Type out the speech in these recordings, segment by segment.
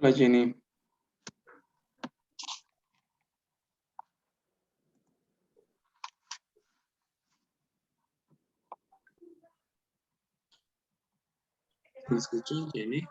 Hola Jenny, ¿me escuchas Jenny?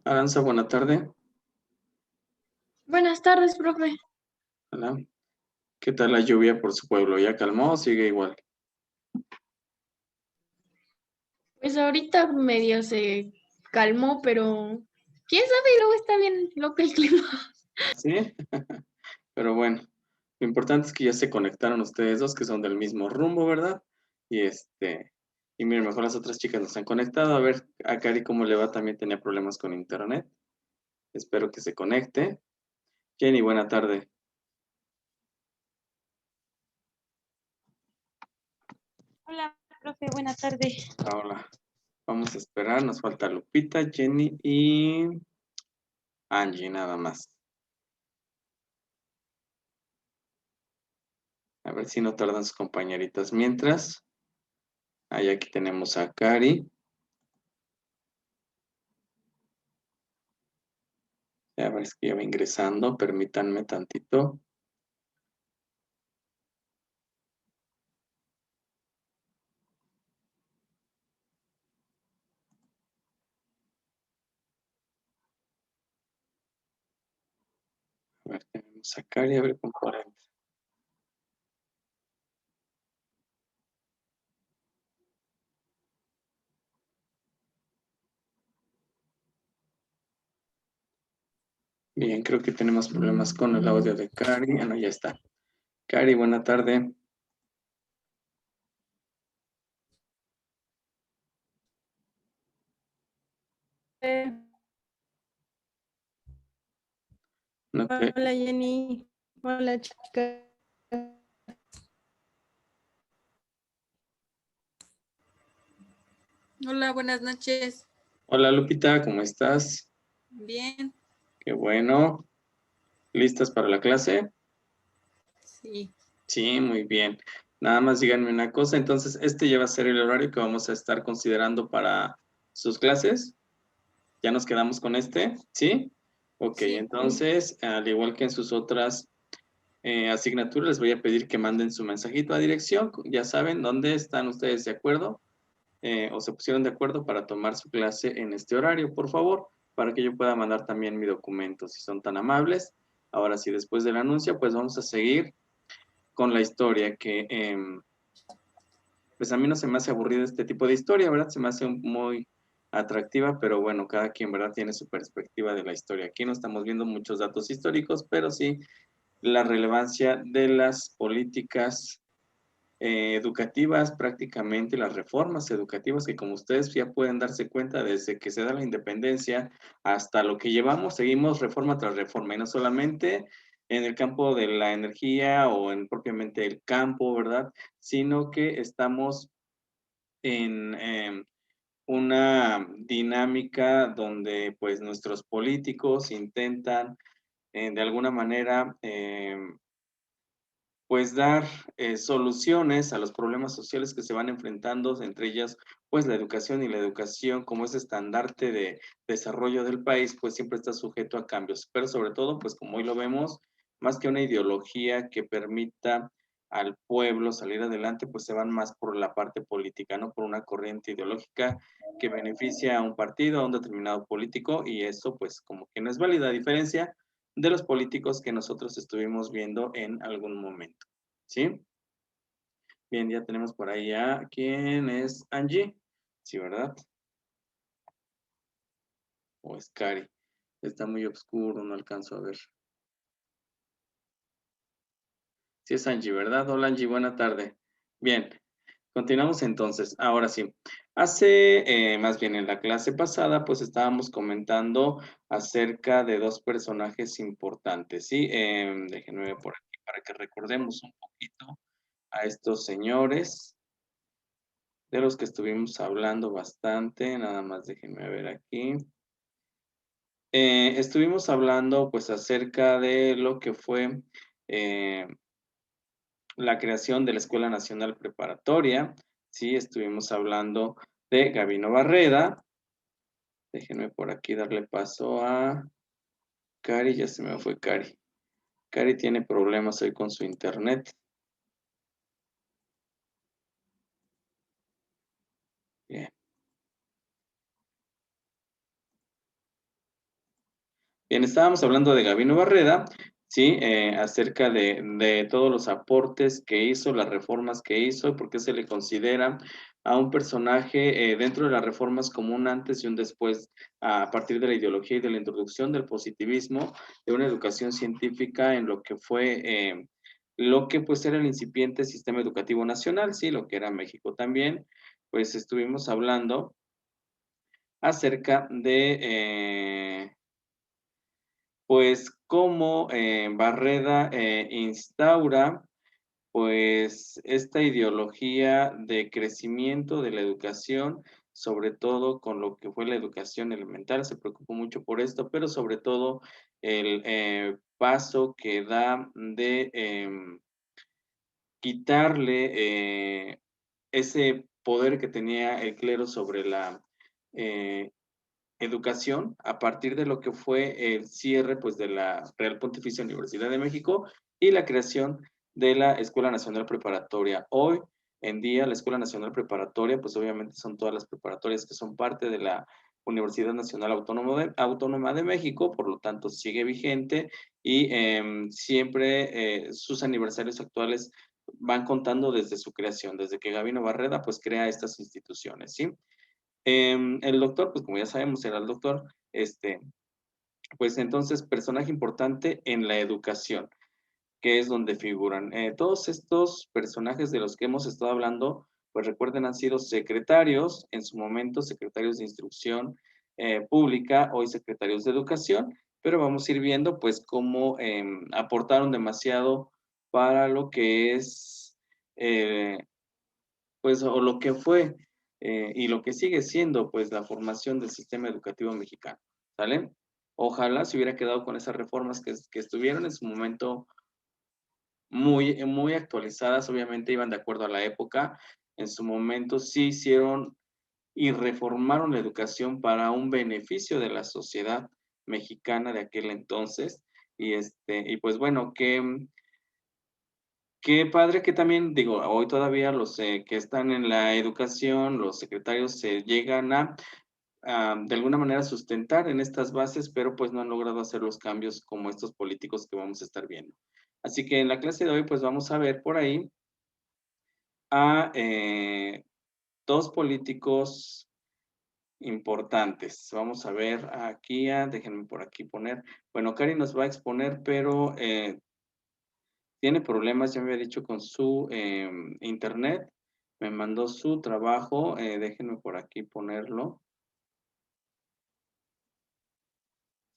Aranza, buena tarde. Buenas tardes, profe. Hola. ¿Qué tal la lluvia por su pueblo? ¿Ya calmó o sigue igual? Pues ahorita medio se calmó, pero quién sabe, luego está bien loco el clima. Sí, pero bueno, lo importante es que ya se conectaron ustedes dos que son del mismo rumbo, ¿verdad? Y y miren, mejor las otras chicas nos han conectado. A ver, a Cari cómo le va, también tenía problemas con internet. Espero que se conecte. Jenny, buena tarde. Hola, profe, buena tarde. Hola. Vamos a esperar, nos falta Lupita, Jenny y Angie, nada más. A ver si no tardan sus compañeritas. Mientras, ahí aquí tenemos a Cari. A ver, es que ya va ingresando, permítanme tantito. A ver, tenemos a Cari, a ver con 40. Bien, creo que tenemos problemas con el audio de Cari. Ah, no, ya está. Cari, buena tarde. Ok. Hola, Jenny. Hola, chica. Hola, buenas noches. Hola Lupita, ¿cómo estás? Bien, Qué bueno. ¿Listas para la clase? sí. Sí, muy bien. Nada más díganme una cosa. Entonces, este ya va a ser el horario que vamos a estar considerando para sus clases. ¿Ya nos quedamos con este? ¿Sí? Ok, Sí. entonces, al igual que en sus otras asignaturas, les voy a pedir que manden su mensajito a dirección. Ya saben dónde están ustedes de acuerdo o se pusieron de acuerdo para tomar su clase en este horario, por favor, para que yo pueda mandar también mi documento, si son tan amables. Ahora sí, después del anuncio, pues vamos a seguir con la historia que, pues a mí no se me hace aburrida este tipo de historia, ¿verdad? Se me hace muy atractiva, pero bueno, cada quien, ¿verdad? Tiene su perspectiva de la historia. Aquí no estamos viendo muchos datos históricos, pero sí la relevancia de las políticas educativas, prácticamente las reformas educativas que como ustedes ya pueden darse cuenta desde que se da la independencia hasta lo que llevamos, seguimos reforma tras reforma y no solamente en el campo de la energía o en propiamente el campo, ¿verdad? Sino que estamos en una dinámica donde pues nuestros políticos intentan de alguna manera pues dar soluciones a los problemas sociales que se van enfrentando, entre ellas pues la educación y la educación como ese estandarte de desarrollo del país pues siempre está sujeto a cambios, pero sobre todo pues como hoy lo vemos, más que una ideología que permita al pueblo salir adelante, pues se van más por la parte política, no por una corriente ideológica que beneficia a un partido, a un determinado político, y eso pues como que no es válida, a diferencia de los políticos que nosotros estuvimos viendo en algún momento. ¿Sí? Bien, ya tenemos por ahí a quién es Angie. Sí, ¿verdad? O es Cari. Está muy oscuro, no alcanzo a ver. Sí es Angie, ¿verdad? Hola Angie, buena tarde. Bien, continuamos entonces. Ahora sí. Más bien en la clase pasada, pues estábamos comentando acerca de dos personajes importantes, ¿sí? Déjenme ver por aquí para que recordemos un poquito a estos señores. de los que estuvimos hablando bastante. Nada más déjenme ver aquí. Estuvimos hablando pues acerca de lo que fue la creación de la Escuela Nacional Preparatoria. Sí, estuvimos hablando de Gabino Barreda. Déjenme por aquí darle paso a Cari, ya se me fue Cari. Cari tiene problemas hoy con su internet. Bien. Bien, estábamos hablando de Gabino Barreda, ¿sí? Acerca de todos los aportes que hizo, las reformas que hizo, y por qué se le considera a un personaje dentro de las reformas como un antes y un después, a partir de la ideología y de la introducción del positivismo, de una educación científica en lo que fue, lo que pues era el incipiente sistema educativo nacional, sí, lo que era México también, pues estuvimos hablando acerca de... pues cómo Barreda instaura pues esta ideología de crecimiento de la educación, sobre todo con lo que fue la educación elemental, se preocupó mucho por esto, pero sobre todo el paso que da de quitarle ese poder que tenía el clero sobre la eh, educación a partir de lo que fue el cierre pues de la Real Pontificia Universidad de México y la creación de la Escuela Nacional Preparatoria. Hoy en día la Escuela Nacional Preparatoria pues obviamente son todas las preparatorias que son parte de la Universidad Nacional Autónoma de México, por lo tanto sigue vigente y siempre sus aniversarios actuales van contando desde su creación, desde que Gabino Barreda pues crea estas instituciones, ¿sí? El doctor, pues como ya sabemos, era el doctor, pues entonces personaje importante en la educación, que es donde figuran. Todos estos personajes de los que hemos estado hablando, pues recuerden, han sido secretarios, en su momento secretarios de instrucción pública, hoy secretarios de educación, pero vamos a ir viendo pues cómo aportaron demasiado para lo que es eh, pues, o lo que fue y lo que sigue siendo, pues, la formación del sistema educativo mexicano, ¿sale? Ojalá se hubiera quedado con esas reformas que estuvieron en su momento muy actualizadas, obviamente iban de acuerdo a la época, en su momento sí hicieron y reformaron la educación para un beneficio de la sociedad mexicana de aquel entonces, y pues bueno, qué padre que también, digo, hoy todavía los que están en la educación, los secretarios se llegan a, de alguna manera, sustentar en estas bases, pero pues no han logrado hacer los cambios como estos políticos que vamos a estar viendo. Así que en la clase de hoy, pues vamos a ver por ahí a dos políticos importantes. Vamos a ver aquí, déjenme por aquí poner, bueno, Cari nos va a exponer, pero tiene problemas, ya me había dicho, con su internet. Me mandó su trabajo. Déjenme por aquí ponerlo.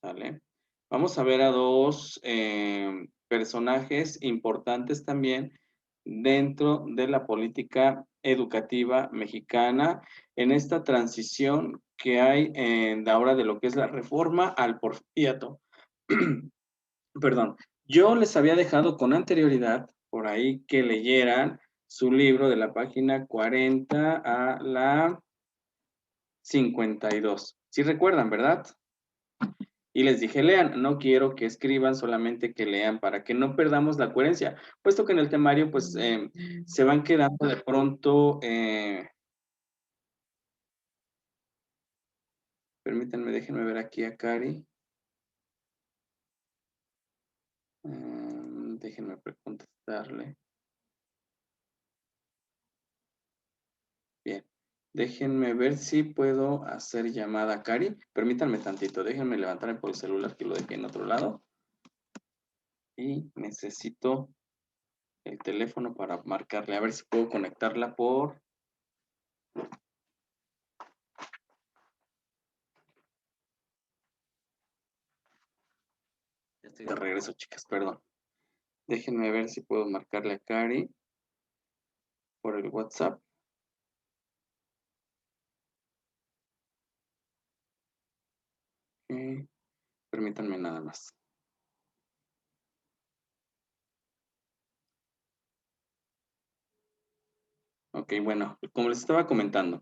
¿Sale? Vamos a ver a dos personajes importantes también dentro de la política educativa mexicana en esta transición que hay ahora de lo que es la reforma al porfiriato. Perdón, yo les había dejado con anterioridad por ahí que leyeran su libro de la página 40 a la 52. ¿Sí recuerdan, verdad? Y les dije, lean, no quiero que escriban, solamente que lean para que no perdamos la coherencia, puesto que en el temario pues se van quedando de pronto, permítanme, déjenme ver aquí a Cari. Déjenme contestarle. Bien, déjenme ver si puedo hacer llamada a Cari. Permítanme tantito, déjenme levantarme por el celular que lo dejé en otro lado. Y necesito el teléfono para marcarle, a ver si puedo conectarla por... Ya estoy de regreso, chicas, perdón. Déjenme ver si puedo marcarle a Cari por el WhatsApp. Permítanme nada más. Ok, bueno, como les estaba comentando,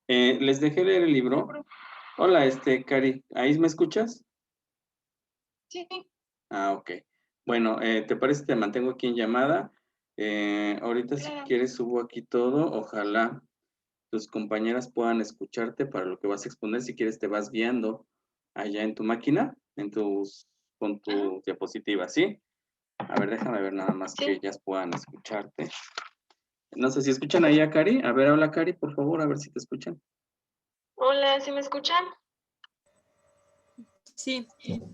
les dejé leer el libro. Hola, Cari, ¿ahí me escuchas? Sí. Ah, ok. Bueno, ¿te parece que te mantengo aquí en llamada? Ahorita si Claro. quieres subo aquí todo. Ojalá tus compañeras puedan escucharte para lo que vas a exponer. Si quieres te vas guiando allá en tu máquina, con tu diapositiva, ¿sí? A ver, déjame ver nada más que Sí. ellas puedan escucharte. No sé si escuchan ahí a Cari. A ver, habla Cari, por favor, a ver si te escuchan. Hola, ¿sí me escuchan? Sí,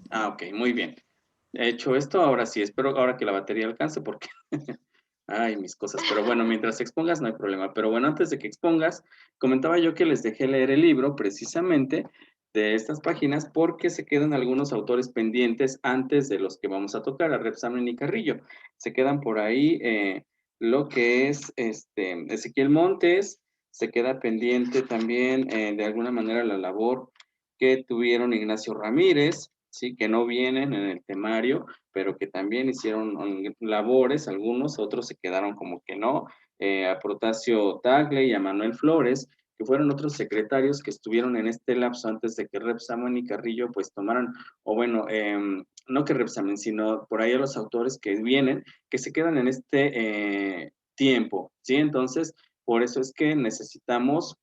Ah, ok, muy bien. He hecho esto, ahora sí, espero ahora que la batería alcance porque, ay, mis cosas, pero bueno, mientras expongas no hay problema. Pero bueno, antes de que expongas, comentaba yo que les dejé leer el libro precisamente de estas páginas porque se quedan algunos autores pendientes antes de los que vamos a tocar, a Repsamen y Carrillo. Se quedan por ahí lo que es Ezequiel Montes, se queda pendiente también de alguna manera la labor que tuvieron Ignacio Ramírez, sí, que no vienen en el temario, pero que también hicieron labores, algunos, otros se quedaron como que no, a Protasio Tagle y a Manuel Flores, que fueron otros secretarios que estuvieron en este lapso antes de que Repsamen y Carrillo pues tomaran, o bueno, no que Repsamen, sino por ahí a los autores que vienen, que se quedan en este tiempo, ¿sí? Entonces, por eso es que necesitamos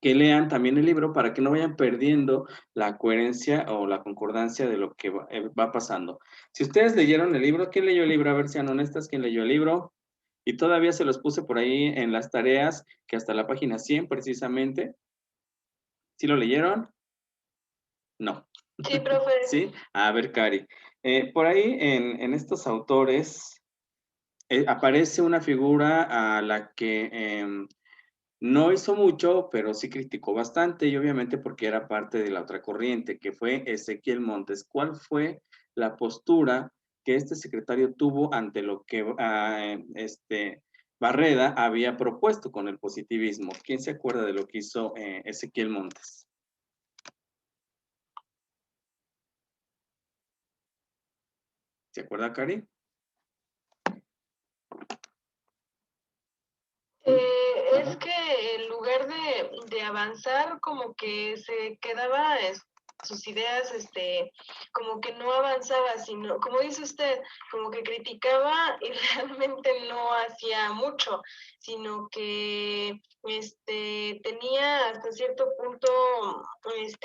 que lean también el libro para que no vayan perdiendo la coherencia o la concordancia de lo que va pasando. Si ustedes leyeron el libro, ¿quién leyó el libro? A ver, sean honestas, ¿quién leyó el libro? Y todavía se los puse por ahí en las tareas, que hasta la página 100 precisamente. ¿Sí lo leyeron? No. Sí, profe. ¿Sí? A ver, Cari. Por ahí en estos autores aparece una figura a la que no hizo mucho, pero sí criticó bastante y obviamente porque era parte de la otra corriente, que fue Ezequiel Montes. ¿Cuál fue la postura que este secretario tuvo ante lo que Barreda había propuesto con el positivismo? ¿Quién se acuerda de lo que hizo Ezequiel Montes? ¿Se acuerda, Cari? Es que en lugar de avanzar, como que se quedaba sus ideas, como que no avanzaba, sino, como dice usted, como que criticaba y realmente no hacía mucho, sino que tenía hasta cierto punto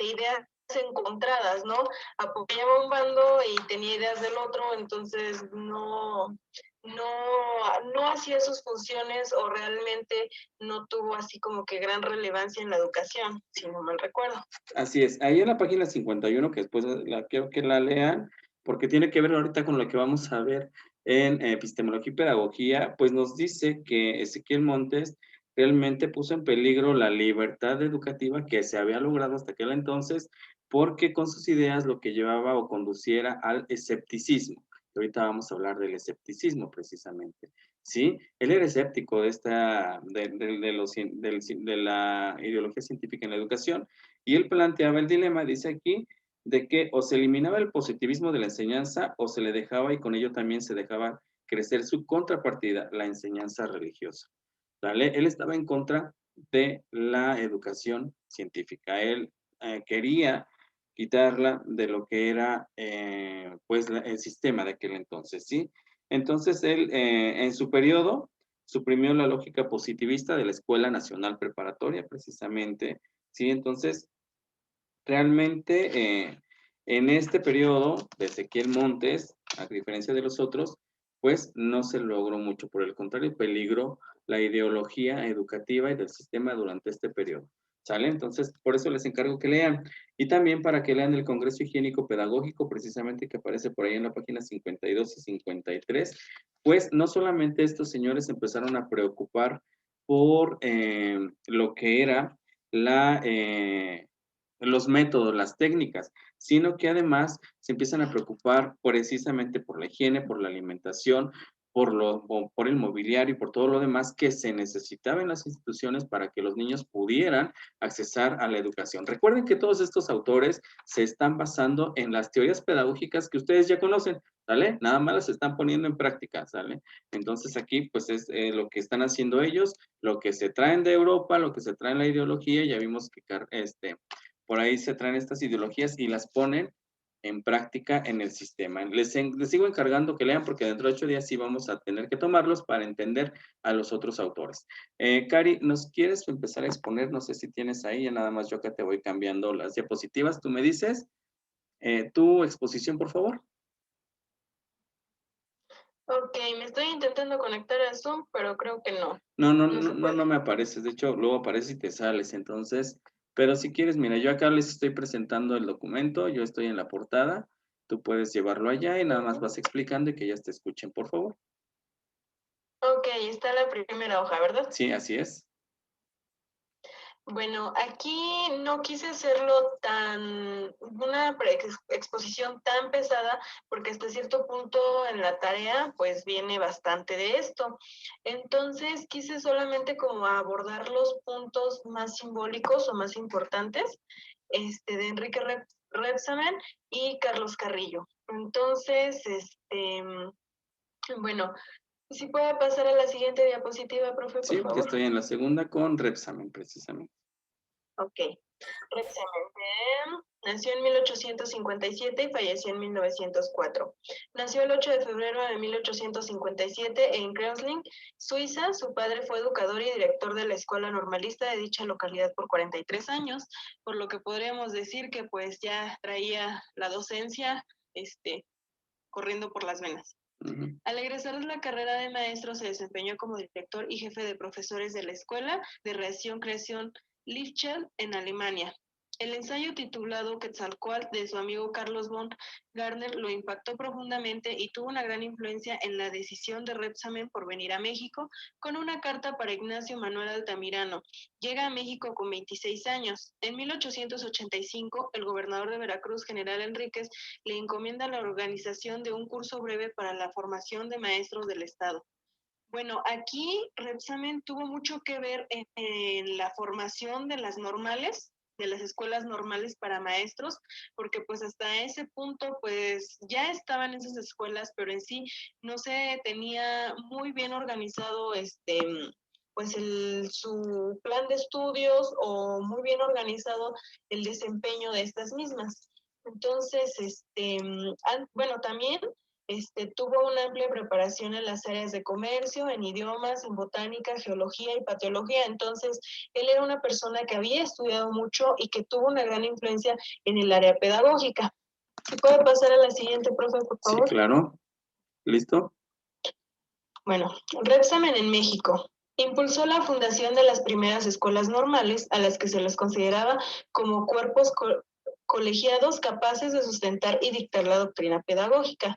ideas encontradas, ¿no? Apoyaba un bando y tenía ideas del otro, entonces no hacía sus funciones o realmente no tuvo así como que gran relevancia en la educación, si no mal recuerdo. Así es, ahí en la página 51, que después la quiero que la lean, porque tiene que ver ahorita con lo que vamos a ver en epistemología y pedagogía, pues nos dice que Ezequiel Montes realmente puso en peligro la libertad educativa que se había logrado hasta aquel entonces, porque con sus ideas lo que llevaba o conduciera al escepticismo. Ahorita vamos a hablar del escepticismo precisamente. ¿Sí? Él era escéptico de la ideología científica en la educación y él planteaba el dilema, dice aquí, de que o se eliminaba el positivismo de la enseñanza o se le dejaba y con ello también se dejaba crecer su contrapartida, la enseñanza religiosa. ¿Vale? Él estaba en contra de la educación científica. Él quería quitarla de lo que era pues el sistema de aquel entonces, ¿sí? Entonces él en su periodo suprimió la lógica positivista de la Escuela Nacional Preparatoria, precisamente, ¿sí? Entonces, realmente en este periodo de Ezequiel Montes, a diferencia de los otros, pues no se logró mucho, por el contrario, peligró la ideología educativa y del sistema durante este periodo. ¿Sale? Entonces, por eso les encargo que lean. Y también para que lean el Congreso Higiénico Pedagógico, precisamente que aparece por ahí en la página 52 y 53, pues no solamente estos señores empezaron a preocupar por lo que era la, los métodos, las técnicas, sino que además se empiezan a preocupar precisamente por la higiene, por la alimentación, por el mobiliario y por todo lo demás que se necesitaba en las instituciones para que los niños pudieran accesar a la educación. Recuerden que todos estos autores se están basando en las teorías pedagógicas que ustedes ya conocen, ¿sale? Nada más las están poniendo en práctica, ¿sale? Entonces aquí pues es lo que están haciendo ellos, lo que se traen de Europa, lo que se trae en la ideología, ya vimos que por ahí se traen estas ideologías y las ponen en práctica en el sistema. Les sigo encargando que lean porque dentro de 8 días sí vamos a tener que tomarlos para entender a los otros autores. Cari, ¿nos quieres empezar a exponer? No sé si tienes ahí, ya nada más yo acá te voy cambiando las diapositivas. Tú me dices tu exposición, por favor. Ok, me estoy intentando conectar a Zoom, pero creo que no. No No se puede. me apareces. De hecho, luego apareces y te sales. Entonces, pero si quieres, mira, yo acá les estoy presentando el documento, yo estoy en la portada. Tú puedes llevarlo allá y nada más vas explicando y que ellas te escuchen, por favor. Ok, está la primera hoja, ¿verdad? Sí, así es. Bueno, aquí no quise hacerlo una exposición tan pesada, porque hasta cierto punto en la tarea, pues viene bastante de esto. Entonces, quise solamente como abordar los puntos más simbólicos o más importantes, de Enrique Rebsamen y Carlos Carrillo. Entonces, bueno, si puede pasar a la siguiente diapositiva, profe, por Sí, ya favor. estoy en la segunda con Repsamen, precisamente. Ok. Rebsamen nació en 1857 y falleció en 1904. Nació el 8 de febrero de 1857 en Kreuzlingen, Suiza. Su padre fue educador y director de la escuela normalista de dicha localidad por 43 años, por lo que podríamos decir que pues ya traía la docencia corriendo por las venas. Al egresar de la carrera de maestro, se desempeñó como director y jefe de profesores de la Escuela de Creación Lichtenstein en Alemania. El ensayo titulado Quetzalcóatl de su amigo Carlos von Gardner lo impactó profundamente y tuvo una gran influencia en la decisión de Rebsamen por venir a México con una carta para Ignacio Manuel Altamirano. Llega a México con 26 años. En 1885, el gobernador de Veracruz, general Enríquez, le encomienda la organización de un curso breve para la formación de maestros del Estado. Bueno, aquí Rebsamen tuvo mucho que ver en la formación de las normales, de las escuelas normales para maestros, porque pues hasta ese punto pues ya estaban esas escuelas, pero en sí no se tenía muy bien organizado pues su plan de estudios o muy bien organizado el desempeño de estas mismas. Entonces, bueno, también tuvo una amplia preparación en las áreas de comercio, en idiomas, en botánica, geología y patología. Entonces, él era una persona que había estudiado mucho y que tuvo una gran influencia en el área pedagógica. ¿Se puede pasar a la siguiente, profe, por favor? Sí, claro. ¿Listo? Bueno, Rebsamen en México. Impulsó la fundación de las primeras escuelas normales, a las que se les consideraba como cuerpos colegiados capaces de sustentar y dictar la doctrina pedagógica.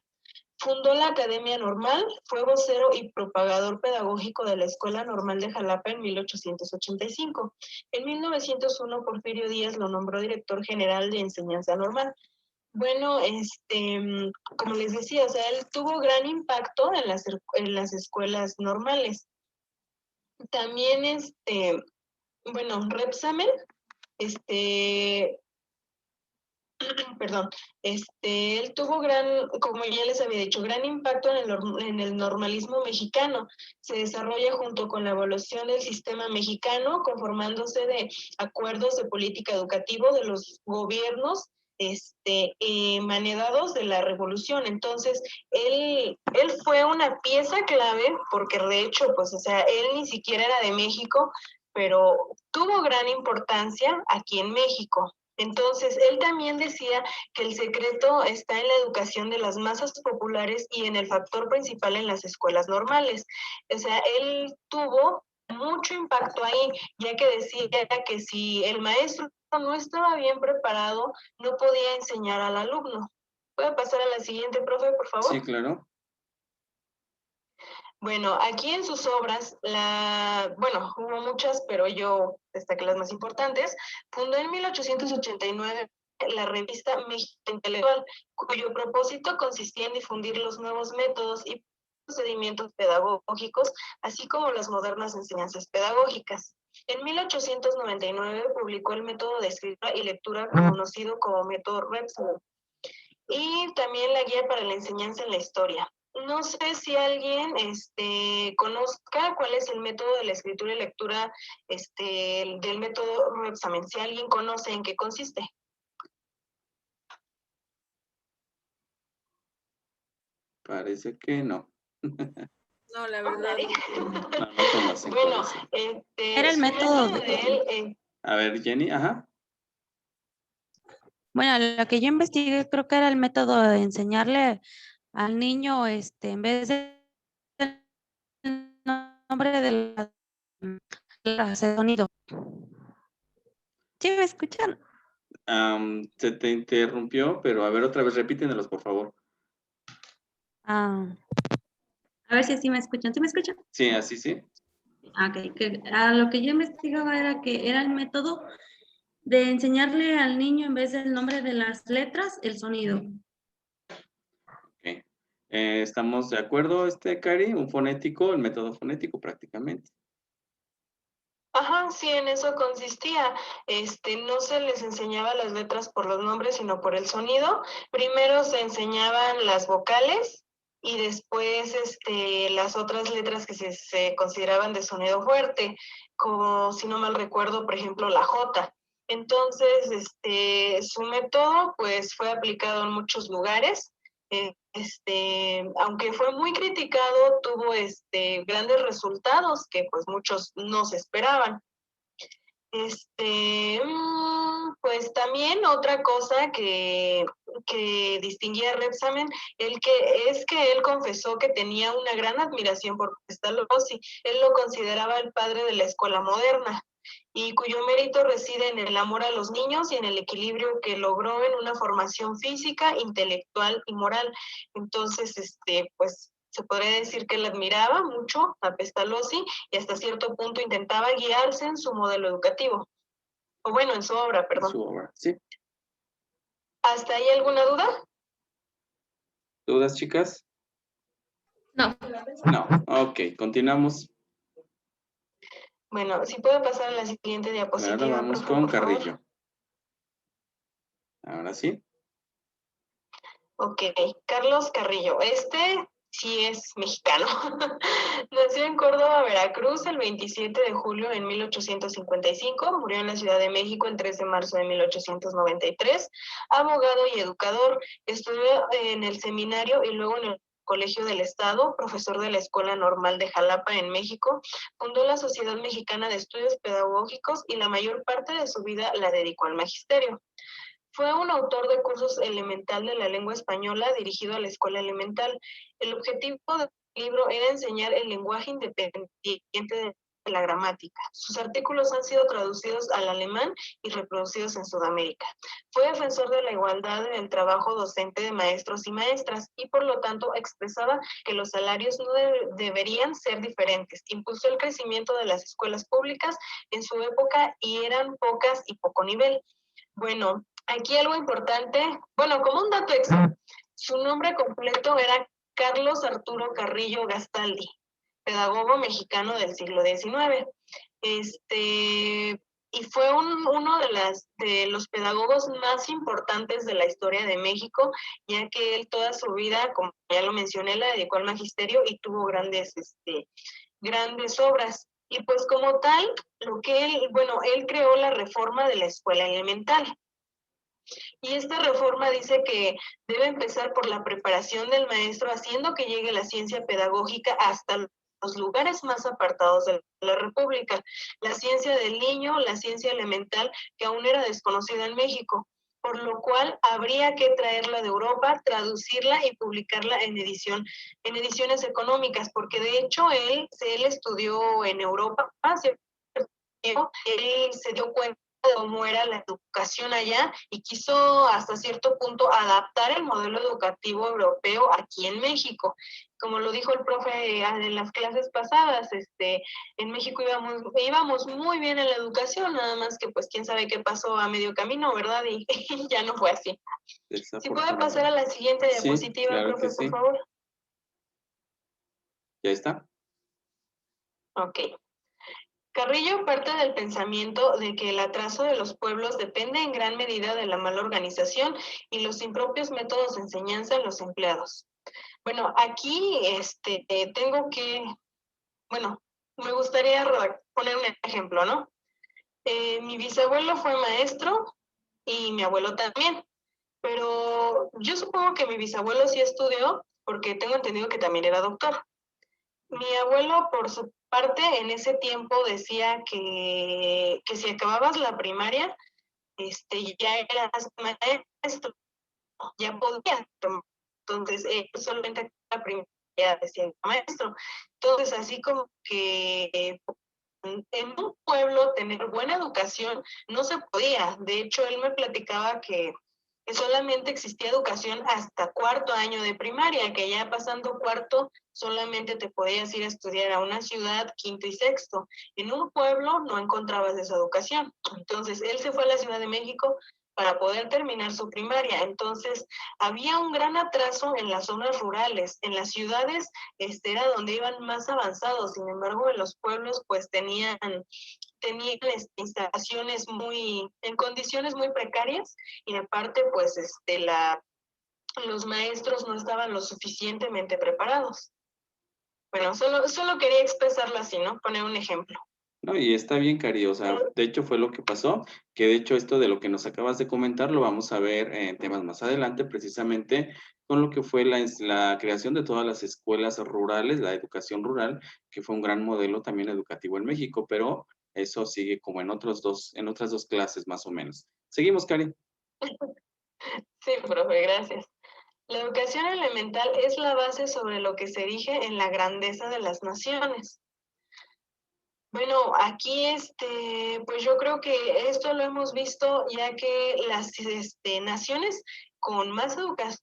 Fundó la Academia Normal, fue vocero y propagador pedagógico de la Escuela Normal de Jalapa en 1885. En 1901, Porfirio Díaz lo nombró director general de Enseñanza Normal. Bueno, como les decía, o sea, él tuvo gran impacto en las escuelas normales. También, bueno, Rebsamen, perdón, él tuvo como ya les había dicho, gran impacto en el normalismo mexicano. Se desarrolla junto con la evolución del sistema mexicano, conformándose de acuerdos de política educativa de los gobiernos manedados de la revolución. Entonces, él fue una pieza clave, porque de hecho, pues, o sea, él ni siquiera era de México, pero tuvo gran importancia aquí en México. Entonces, él también decía que el secreto está en la educación de las masas populares y en el factor principal en las escuelas normales. O sea, él tuvo mucho impacto ahí, ya que decía que si el maestro no estaba bien preparado, no podía enseñar al alumno. ¿Puede pasar a la siguiente, profe, por favor? Sí, claro. Bueno, aquí en sus obras, bueno, hubo muchas, pero yo destaqué las más importantes. Fundó en 1889 la revista México Intelectual, cuyo propósito consistía en difundir los nuevos métodos y procedimientos pedagógicos, así como las modernas enseñanzas pedagógicas. En 1899 publicó el método de escritura y lectura conocido como método Rebsamen, y también la guía para la enseñanza en la historia. No sé si alguien conozca cuál es el método de la escritura y lectura del método Rebsamen, si alguien conoce en qué consiste. Parece que no. No, la ¿No, verdad. nadie? No conocen cuál Bueno, es. Era el su método método de él, A ver, Jenny, ajá. Bueno, lo que yo investigué creo que era el método de enseñarle al niño, en vez de el nombre de la sonido. ¿Sí me escuchan? Se te interrumpió, pero a ver, otra vez repítenelos, por favor. Ah, a ver si así me escuchan. ¿Sí me escuchan? Sí, así sí. Ok, lo que yo investigaba era que era el método de enseñarle al niño en vez del nombre de las letras, el sonido. Ok. ¿Estamos de acuerdo, Cari? Un fonético, el método fonético prácticamente. ajá, sí, en eso consistía. No se les enseñaba las letras por los nombres, sino por el sonido. Primero se enseñaban las vocales y después las otras letras que se consideraban de sonido fuerte, como si no mal recuerdo, por ejemplo, la J. Entonces, su método pues fue aplicado en muchos lugares. Aunque fue muy criticado, tuvo grandes resultados que pues muchos no se esperaban. Pues también otra cosa que distinguía a Rebsamen, es que él confesó que tenía una gran admiración por Pestalozzi. Él lo consideraba el padre de la escuela moderna y cuyo mérito reside en el amor a los niños y en el equilibrio que logró en una formación física, intelectual y moral. Entonces, pues se podría decir que él admiraba mucho a Pestalozzi y hasta cierto punto intentaba guiarse en su modelo educativo. O bueno, en su obra, perdón. Su obra, sí. ¿Hasta ahí alguna duda? ¿Dudas, chicas? No. No. Ok, continuamos. Bueno, si puedo pasar a la siguiente Ahora diapositiva, vamos profe, con por favor. Carrillo. Ahora sí. Ok, Carlos Carrillo. Sí es mexicano. Nació en Córdoba, Veracruz, el 27 de julio de 1855. Murió en la Ciudad de México el 3 de marzo de 1893. Abogado y educador. Estudió en el seminario y luego en el Colegio del Estado, profesor de la Escuela Normal de Jalapa en México. Fundó la Sociedad Mexicana de Estudios Pedagógicos y la mayor parte de su vida la dedicó al magisterio. Fue un autor de cursos elemental de la lengua española dirigido a la escuela elemental. El objetivo del libro era enseñar el lenguaje independiente de la gramática. Sus artículos han sido traducidos al alemán y reproducidos en Sudamérica. Fue defensor de la igualdad en el trabajo docente de maestros y maestras y por lo tanto expresaba que los salarios no deberían ser diferentes. Impulsó el crecimiento de las escuelas públicas en su época y eran pocas y poco nivel. Bueno, aquí algo importante, bueno, como un dato extra, su nombre completo era Carlos Arturo Carrillo Gastaldi, pedagogo mexicano del siglo XIX. Y fue uno de los pedagogos más importantes de la historia de México, ya que él toda su vida, como ya lo mencioné, la dedicó al magisterio y tuvo grandes obras. Y pues como tal, él creó la reforma de la escuela elemental. Y esta reforma dice que debe empezar por la preparación del maestro, haciendo que llegue la ciencia pedagógica hasta los lugares más apartados de la República. La ciencia del niño, la ciencia elemental, que aún era desconocida en México, por lo cual habría que traerla de Europa, traducirla y publicarla en ediciones económicas, porque de hecho él estudió en Europa, él se dio cuenta de cómo era la educación allá y quiso hasta cierto punto adaptar el modelo educativo europeo aquí en México. Como lo dijo el profe en las clases pasadas, en México íbamos muy bien en la educación, nada más que pues quién sabe qué pasó a medio camino, ¿verdad? Y ya no fue así. Si puede pasar a la siguiente diapositiva, claro profe, que sí. por favor. ¿Ya está? Ok. Carrillo parte del pensamiento de que el atraso de los pueblos depende en gran medida de la mala organización y los impropios métodos de enseñanza en los empleados. Bueno, aquí tengo que, bueno, me gustaría poner un ejemplo, ¿no? Mi bisabuelo fue maestro y mi abuelo también, pero yo supongo que mi bisabuelo sí estudió porque tengo entendido que también era doctor. Mi abuelo, por su parte, en ese tiempo decía que si acababas la primaria, ya eras maestro, ya podías. Entonces, solamente la primaria decía maestro. Entonces, así como que en un pueblo tener buena educación no se podía. De hecho, él me platicaba que solamente existía educación hasta cuarto año de primaria, que ya pasando cuarto solamente te podías ir a estudiar a una ciudad, quinto y sexto. En un pueblo no encontrabas esa educación. Entonces, él se fue a la Ciudad de México para poder terminar su primaria. Entonces, había un gran atraso en las zonas rurales. En las ciudades era donde iban más avanzados. Sin embargo, en los pueblos pues tenían instalaciones en condiciones muy precarias y aparte pues los maestros no estaban lo suficientemente preparados. Bueno, solo quería expresarlo así, ¿no? Poner un ejemplo. No, y está bien, Cari, o sea, de hecho fue lo que pasó, que de hecho esto de lo que nos acabas de comentar lo vamos a ver en temas más adelante, precisamente con lo que fue la creación de todas las escuelas rurales, la educación rural, que fue un gran modelo también educativo en México, pero eso sigue como en otras dos clases más o menos. Seguimos, Cari. Sí, profe, gracias. La educación elemental es la base sobre lo que se erige en la grandeza de las naciones. Bueno, aquí pues yo creo que esto lo hemos visto ya que las naciones con más educación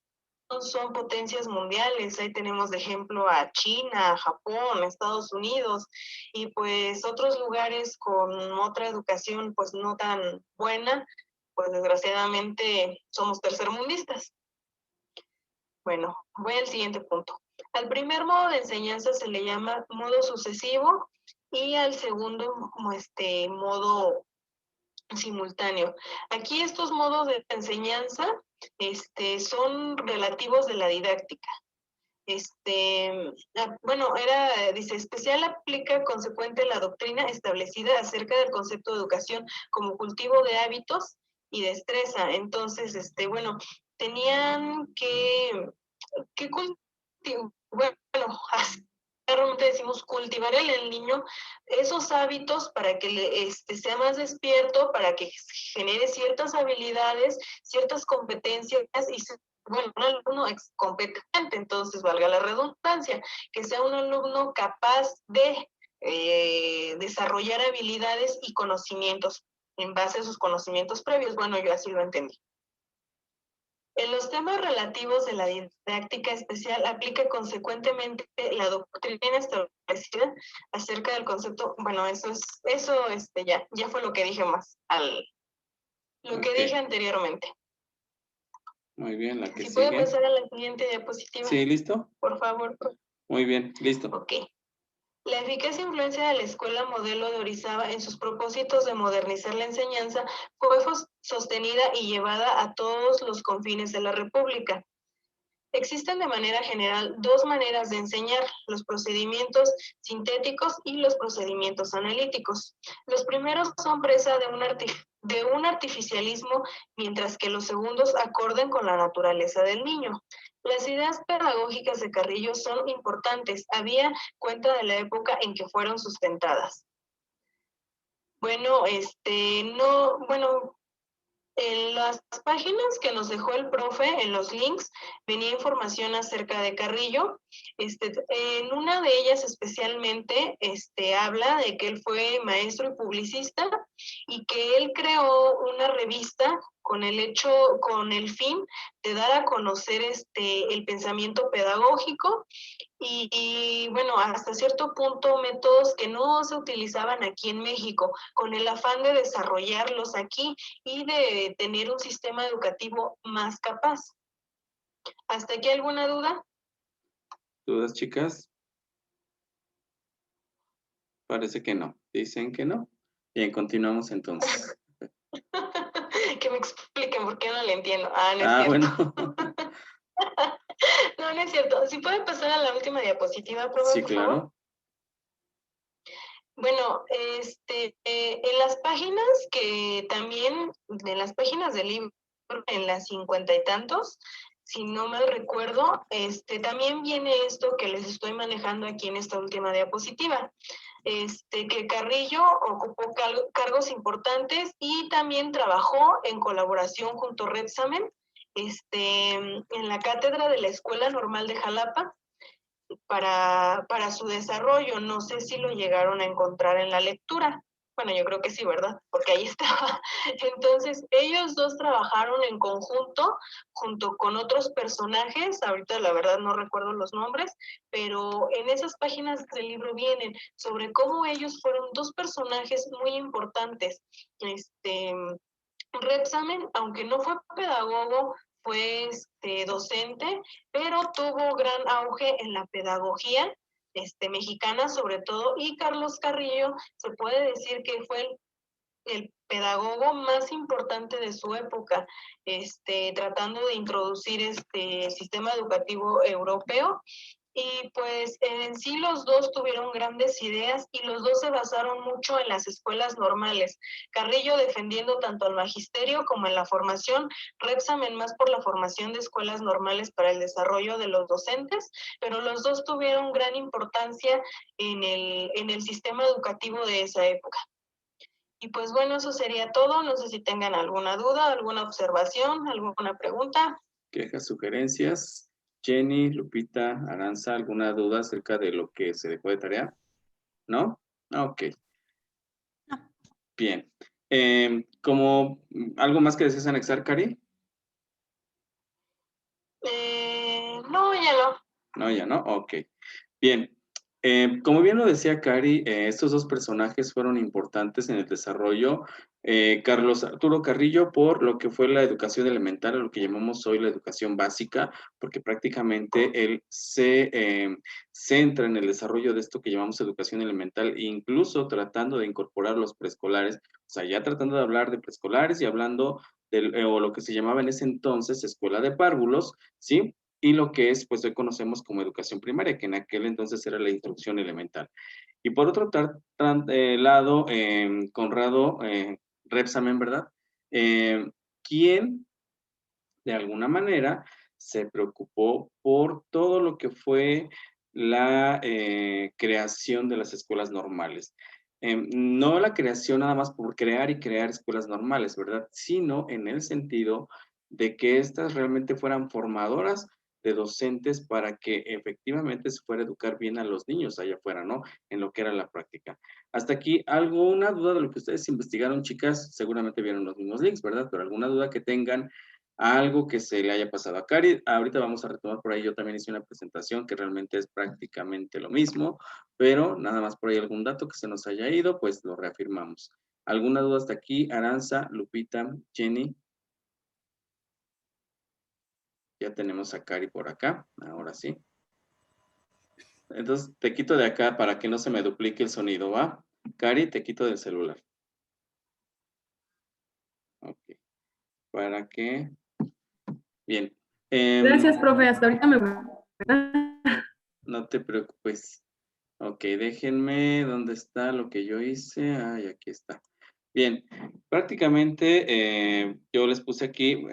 son potencias mundiales. Ahí tenemos de ejemplo a China, Japón, Estados Unidos y pues otros lugares con otra educación pues no tan buena, pues desgraciadamente somos tercermundistas. Bueno, voy al siguiente punto. Al primer modo de enseñanza se le llama modo sucesivo y al segundo modo simultáneo. Aquí estos modos de enseñanza son relativos de la didáctica. Bueno, dice, especial aplica consecuente la doctrina establecida acerca del concepto de educación como cultivo de hábitos y destreza. Entonces, bueno, tenían que bueno, realmente decimos cultivar en el niño esos hábitos para que sea más despierto, para que genere ciertas habilidades, ciertas competencias y bueno, un alumno competente, entonces valga la redundancia, que sea un alumno capaz de desarrollar habilidades y conocimientos en base a sus conocimientos previos. Bueno, yo así lo entendí. En los temas relativos de la didáctica especial aplica consecuentemente la doctrina establecida acerca del concepto, bueno, eso ya fue lo que dije más, lo que dije anteriormente. Muy bien, la que Si puede sigue. pasar a la siguiente diapositiva. Sí, ¿listo? Por favor. Muy bien, listo. Ok. La eficaz influencia de la escuela modelo de Orizaba en sus propósitos de modernizar la enseñanza fue sostenida y llevada a todos los confines de la República. Existen de manera general dos maneras de enseñar, los procedimientos sintéticos y los procedimientos analíticos. Los primeros son presa de un artificialismo, mientras que los segundos acorden con la naturaleza del niño. Las ideas pedagógicas de Carrillo son importantes, había cuenta de la época en que fueron sustentadas. Bueno, en las páginas que nos dejó el profe, en los links, venía información acerca de Carrillo. En una de ellas especialmente habla de que él fue maestro y publicista y que él creó una revista con el fin de dar a conocer el pensamiento pedagógico y bueno, hasta cierto punto métodos que no se utilizaban aquí en México, con el afán de desarrollarlos aquí y de tener un sistema educativo más capaz. ¿Hasta aquí alguna duda? ¿Dudas, chicas? Parece que no. Dicen que no. Bien, continuamos entonces. Que me expliquen por qué no le entiendo. Ah, no es Ah, cierto. bueno. No, no es cierto. ¿Si puede pasar a la última diapositiva, profe, Sí, por favor? claro. Bueno, en las páginas que también, de las páginas del libro, en las 50 y tantos, si no mal recuerdo, también viene esto que les estoy manejando aquí en esta última diapositiva. Que Carrillo ocupó cargos importantes y también trabajó en colaboración junto a Repsamen, en la cátedra de la Escuela Normal de Jalapa, para su desarrollo. No sé si lo llegaron a encontrar en la lectura. Bueno, yo creo que sí, ¿verdad? Porque ahí estaba. Entonces, ellos dos trabajaron en conjunto, junto con otros personajes. Ahorita, la verdad, no recuerdo los nombres, pero en esas páginas del libro vienen sobre cómo ellos fueron dos personajes muy importantes. Repsamen, aunque no fue pedagogo, fue docente, pero tuvo gran auge en la pedagogía mexicana sobre todo, y Carlos Carrillo se puede decir que fue el pedagogo más importante de su época, tratando de introducir este sistema educativo europeo. Y pues en sí los dos tuvieron grandes ideas y los dos se basaron mucho en las escuelas normales. Carrillo defendiendo tanto al magisterio como en la formación, Repsamen más por la formación de escuelas normales para el desarrollo de los docentes, pero los dos tuvieron gran importancia en el sistema educativo de esa época. Y pues bueno, eso sería todo. No sé si tengan alguna duda, alguna observación, alguna pregunta. Quejas, sugerencias. Jenny, Lupita, Aranza, ¿alguna duda acerca de lo que se dejó de tarea? ¿No? Ok, No. bien. ¿Como algo más que deseas anexar, Cari? No, ya no. No, ya no. Ok. Bien. Como bien lo decía Cari, estos dos personajes fueron importantes en el desarrollo. Carlos Arturo Carrillo por lo que fue la educación elemental, o lo que llamamos hoy la educación básica, porque prácticamente él se centra en el desarrollo de esto que llamamos educación elemental, incluso tratando de incorporar los preescolares, o sea, ya tratando de hablar de preescolares y hablando o lo que se llamaba en ese entonces escuela de párvulos, ¿sí? Y lo que es, pues hoy conocemos como educación primaria, que en aquel entonces era la instrucción elemental. Y por otro lado, Conrado Repsamen, ¿verdad? Quien, de alguna manera, se preocupó por todo lo que fue la creación de las escuelas normales. No la creación nada más por crear y crear escuelas normales, ¿verdad? Sino en el sentido de que éstas realmente fueran formadoras de docentes para que efectivamente se fuera a educar bien a los niños allá afuera, ¿no? En lo que era la práctica. Hasta aquí, ¿alguna duda de lo que ustedes investigaron, chicas? Seguramente vieron los mismos links, ¿verdad? Pero alguna duda que tengan, algo que se le haya pasado a Cari. Ahorita vamos a retomar por ahí. Yo también hice una presentación que realmente es prácticamente lo mismo, pero nada más por ahí algún dato que se nos haya ido, pues lo reafirmamos. ¿Alguna duda hasta aquí? Aranza, Lupita, Jenny. Ya tenemos a Cari por acá, ahora sí. Entonces te quito de acá para que no se me duplique el sonido, ¿va? Cari, te quito del celular. Ok. ¿Para qué? Bien. Gracias, profe. Hasta ahorita me voy. No te preocupes. Ok, déjenme, ¿dónde está lo que yo hice? Ay, aquí está. Bien, prácticamente yo les puse aquí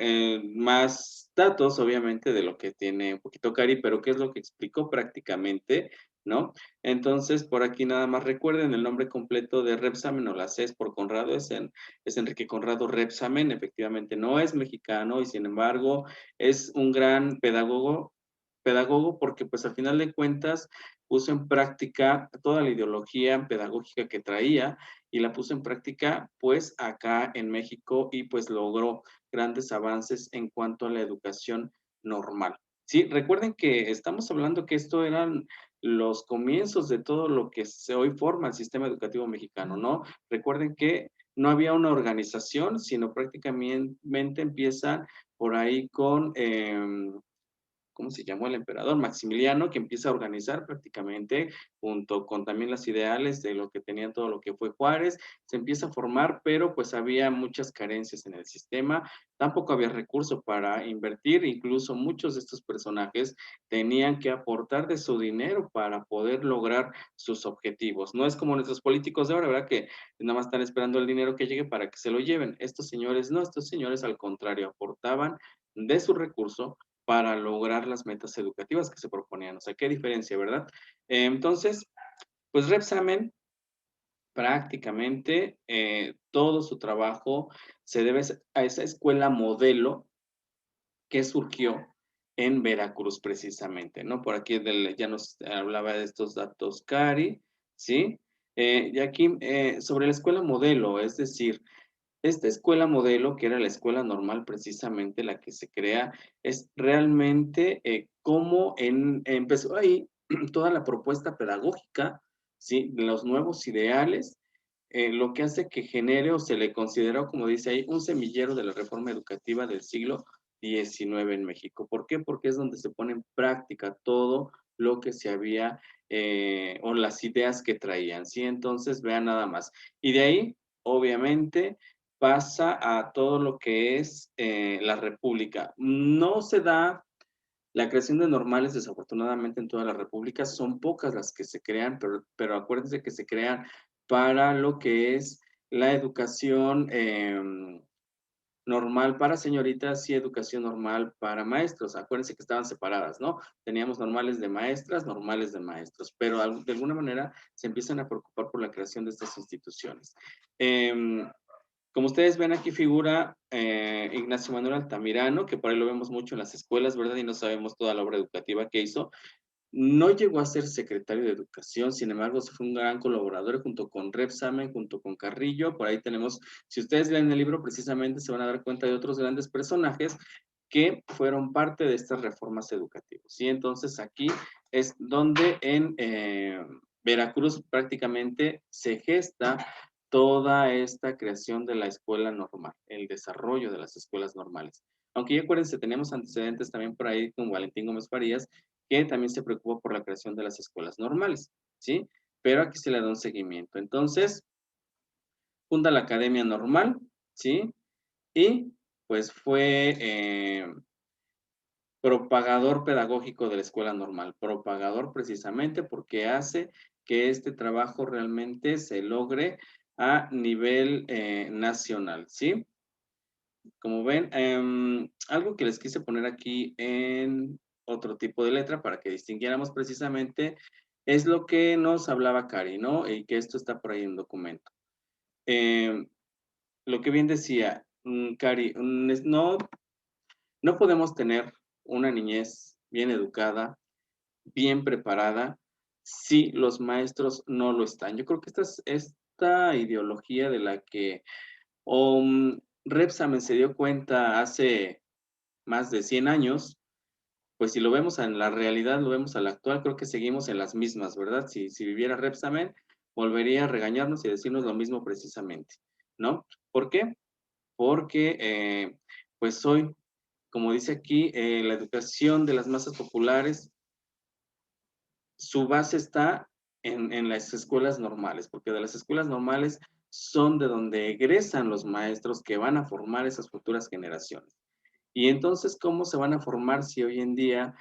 más datos, obviamente, de lo que tiene un poquito Cari, pero ¿qué es lo que explicó prácticamente, no? Entonces, por aquí nada más recuerden el nombre completo de Repsamen, o la C es por Conrado, es Enrique Conrado Repsamen, efectivamente no es mexicano y sin embargo es un gran pedagogo porque pues al final de cuentas puso en práctica toda la ideología pedagógica que traía y la puso en práctica pues acá en México y pues logró grandes avances en cuanto a la educación normal. Sí, recuerden que estamos hablando que esto eran los comienzos de todo lo que hoy forma el sistema educativo mexicano, ¿no? Recuerden que no había una organización, sino prácticamente empieza por ahí con ¿cómo se llamó el emperador? Maximiliano, que empieza a organizar prácticamente, junto con también las ideales de lo que tenía todo lo que fue Juárez, se empieza a formar, pero pues había muchas carencias en el sistema, tampoco había recursos para invertir, incluso muchos de estos personajes tenían que aportar de su dinero para poder lograr sus objetivos. No es como nuestros políticos de ahora, ¿verdad? Que nada más están esperando el dinero que llegue para que se lo lleven. Estos señores no, estos señores al contrario, aportaban de su recurso para lograr las metas educativas que se proponían. O sea, qué diferencia, ¿verdad? Entonces, pues Repsamen prácticamente todo su trabajo se debe a esa escuela modelo que surgió en Veracruz precisamente, ¿no? Por aquí ya nos hablaba de estos datos Cari, ¿sí? Y aquí sobre la escuela modelo, es decir, esta escuela modelo, que era la escuela normal precisamente, la que se crea, es realmente cómo empezó ahí toda la propuesta pedagógica, ¿sí? Los nuevos ideales, lo que hace que genere o se le consideró, como dice ahí, un semillero de la reforma educativa del siglo XIX en México. ¿Por qué? Porque es donde se pone en práctica todo lo que se había o las ideas que traían, ¿sí? Entonces, vean nada más. Y de ahí, obviamente, pasa a todo lo que es la república. No se da la creación de normales, desafortunadamente, en toda la república. Son pocas las que se crean, pero acuérdense que se crean para lo que es la educación normal para señoritas y educación normal para maestros. Acuérdense que estaban separadas, ¿no? Teníamos normales de maestras, normales de maestros, pero de alguna manera se empiezan a preocupar por la creación de estas instituciones. Como ustedes ven, aquí figura Ignacio Manuel Altamirano, que por ahí lo vemos mucho en las escuelas, ¿verdad? Y no sabemos toda la obra educativa que hizo. No llegó a ser secretario de Educación, sin embargo, fue un gran colaborador junto con Repsamen, junto con Carrillo. Por ahí tenemos, si ustedes leen el libro, precisamente se van a dar cuenta de otros grandes personajes que fueron parte de estas reformas educativas. ¿Sí? Entonces, aquí es donde en Veracruz prácticamente se gesta toda esta creación de la escuela normal, el desarrollo de las escuelas normales. Aunque ya acuérdense, tenemos antecedentes también por ahí con Valentín Gómez Farías, que también se preocupó por la creación de las escuelas normales, ¿sí? Pero aquí se le da un seguimiento. Entonces, funda la Academia Normal, ¿sí? Y pues fue propagador pedagógico de la escuela normal, propagador precisamente porque hace que este trabajo realmente se logre a nivel nacional, ¿sí? Como ven, algo que les quise poner aquí en otro tipo de letra para que distinguiéramos precisamente es lo que nos hablaba Cari, ¿no? Y que esto está por ahí en documento. Lo que bien decía Cari, no podemos tener una niñez bien educada, bien preparada, si los maestros no lo están. Yo creo que esta ideología de la que Repsamen se dio cuenta hace más de 100 años, pues si lo vemos en la realidad, lo vemos a la actual, creo que seguimos en las mismas, ¿verdad? Si viviera Repsamen, volvería a regañarnos y decirnos lo mismo precisamente, ¿no? ¿Por qué? Porque, pues hoy, como dice aquí, la educación de las masas populares, su base está en las escuelas normales, porque de las escuelas normales son de donde egresan los maestros que van a formar esas futuras generaciones. Y entonces, ¿cómo se van a formar si hoy en día,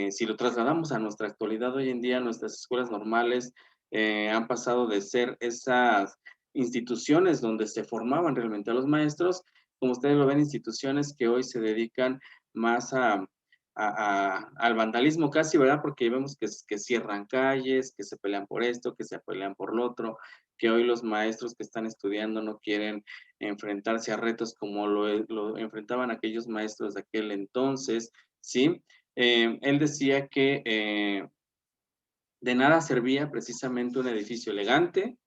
si lo trasladamos a nuestra actualidad, hoy en día nuestras escuelas normales han pasado de ser esas instituciones donde se formaban realmente a los maestros, como ustedes lo ven, instituciones que hoy se dedican más al vandalismo casi, ¿verdad? Porque vemos que cierran calles, que se pelean por esto, que se pelean por lo otro, que hoy los maestros que están estudiando no quieren enfrentarse a retos como lo enfrentaban aquellos maestros de aquel entonces, ¿sí? Él decía que de nada servía precisamente un edificio elegante,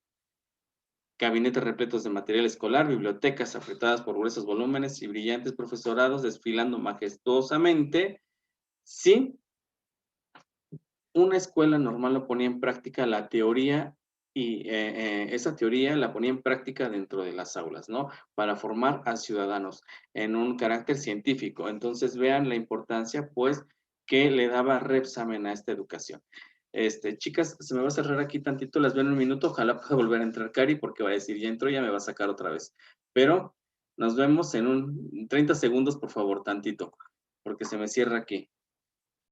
gabinetes repletos de material escolar, bibliotecas apretadas por gruesos volúmenes y brillantes profesorados desfilando majestuosamente, si una escuela normal no ponía en práctica la teoría y esa teoría la ponía en práctica dentro de las aulas, ¿no? Para formar a ciudadanos en un carácter científico. Entonces vean la importancia, pues, que le daba reexamen a esta educación. Chicas, se me va a cerrar aquí tantito, las veo en un minuto, ojalá pueda volver a entrar Cari, porque va a decir, ya entró, ya me va a sacar otra vez. Pero nos vemos en 30 segundos, por favor, tantito, porque se me cierra aquí.